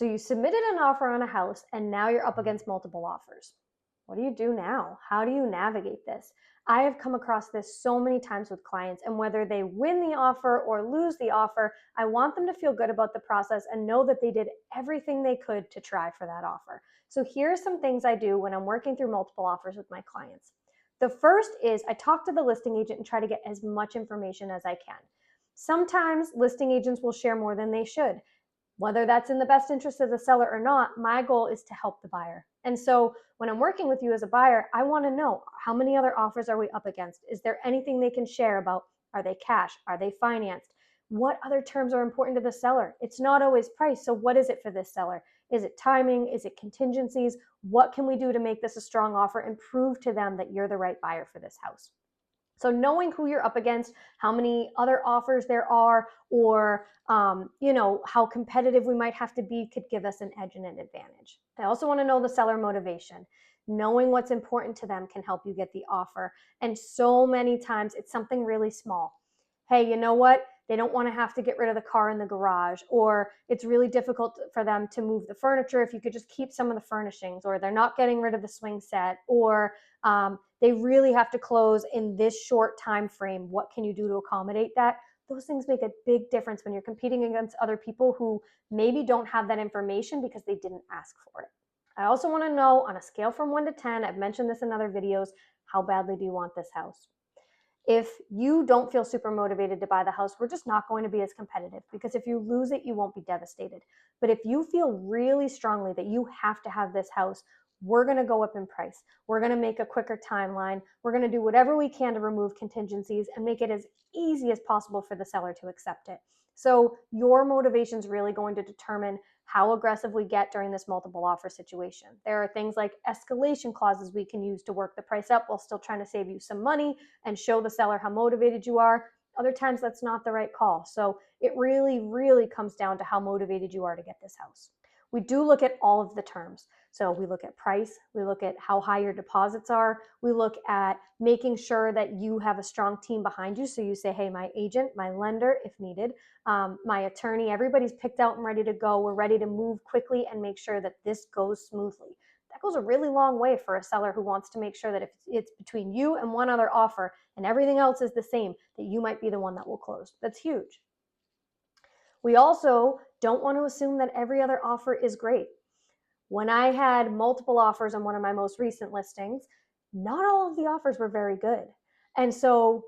So you submitted an offer on a house and now you're up against multiple offers. What do you do now? How do you navigate this? I have come across this so many times with clients, and whether they win the offer or lose the offer, I want them to feel good about the process and know that they did everything they could to try for that offer. So here are some things I do when I'm working through multiple offers with my clients. The first is I talk to the listing agent and try to get as much information as I can. Sometimes listing agents will share more than they should. Whether that's in the best interest of the seller or not, my goal is to help the buyer. And so when I'm working with you as a buyer, I want to know, how many other offers are we up against? Is there anything they can share about? Are they cash? Are they financed? What other terms are important to the seller? It's not always price. So what is it for this seller? Is it timing? Is it contingencies? What can we do to make this a strong offer and prove to them that you're the right buyer for this house? So knowing who you're up against, how many other offers there are, or how competitive we might have to be could give us an edge and an advantage. I also want to know the seller motivation. Knowing what's important to them can help you get the offer. And so many times it's something really small. Hey, you know what? They don't want to have to get rid of the car in the garage, or it's really difficult for them to move the furniture if you could just keep some of the furnishings, or they're not getting rid of the swing set, or they really have to close in this short time frame. What can you do to accommodate that? Those things make a big difference when you're competing against other people who maybe don't have that information because they didn't ask for it. I also want to know, on a scale from 1 to 10, I've mentioned this in other videos, how badly do you want this house? If you don't feel super motivated to buy the house, we're just not going to be as competitive, because if you lose it, you won't be devastated. But if you feel really strongly that you have to have this house, we're going to go up in price. We're going to make a quicker timeline. We're going to do whatever we can to remove contingencies and make it as easy as possible for the seller to accept it. So your motivation is really going to determine how aggressive we get during this multiple offer situation. There are things like escalation clauses we can use to work the price up while still trying to save you some money and show the seller how motivated you are. Other times that's not the right call. So it really, really comes down to how motivated you are to get this house. We do look at all of the terms. So we look at price, we look at how high your deposits are, we look at making sure that you have a strong team behind you. So you say, hey, my agent, my lender, if needed, my attorney, everybody's picked out and ready to go. We're ready to move quickly and make sure that this goes smoothly. That goes a really long way for a seller who wants to make sure that if it's between you and one other offer and everything else is the same, that you might be the one that will close. That's huge. We also don't want to assume that every other offer is great. When I had multiple offers on one of my most recent listings, not all of the offers were very good. And so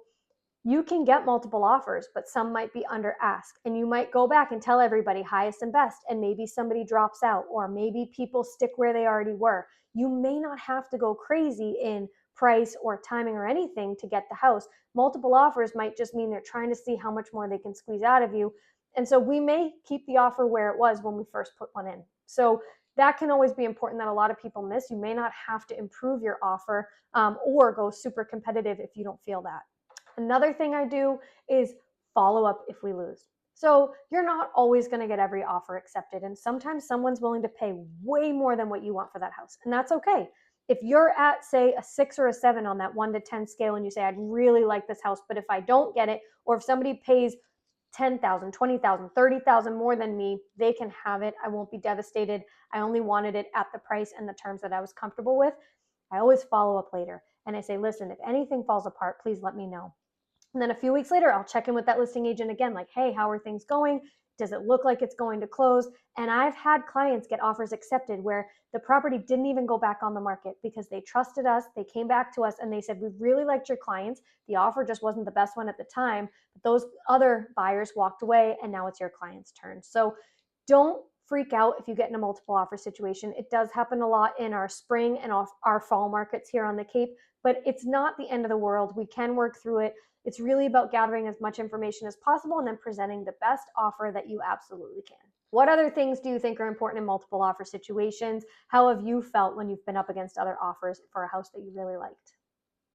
you can get multiple offers, but some might be under ask. And you might go back and tell everybody highest and best, and maybe somebody drops out, or maybe people stick where they already were. You may not have to go crazy in price or timing or anything to get the house. Multiple offers might just mean they're trying to see how much more they can squeeze out of you. And so we may keep the offer where it was when we first put one in. So that can always be important, that a lot of people miss. You may not have to improve your offer or go super competitive if you don't feel that. Another thing I do is follow up if we lose. So you're not always going to get every offer accepted. And sometimes someone's willing to pay way more than what you want for that house. And that's okay. If you're at, say, a 6 or a 7 on that 1 to 10 scale and you say, I'd really like this house, but if I don't get it, or if somebody pays $10,000, $20,000, $30,000 more than me, they can have it. I won't be devastated. I only wanted it at the price and the terms that I was comfortable with. I always follow up later and I say, listen, if anything falls apart, please let me know. And then a few weeks later, I'll check in with that listing agent again, like, hey, how are things going? Does it look like it's going to close? And I've had clients get offers accepted where the property didn't even go back on the market because they trusted us. They came back to us and they said, we really liked your clients. The offer just wasn't the best one at the time, but those other buyers walked away and now it's your client's turn. So don't freak out if you get in a multiple offer situation. It does happen a lot in our spring and our fall markets here on the Cape, but it's not the end of the world. We can work through it. It's really about gathering as much information as possible and then presenting the best offer that you absolutely can. What other things do you think are important in multiple offer situations? How have you felt when you've been up against other offers for a house that you really liked?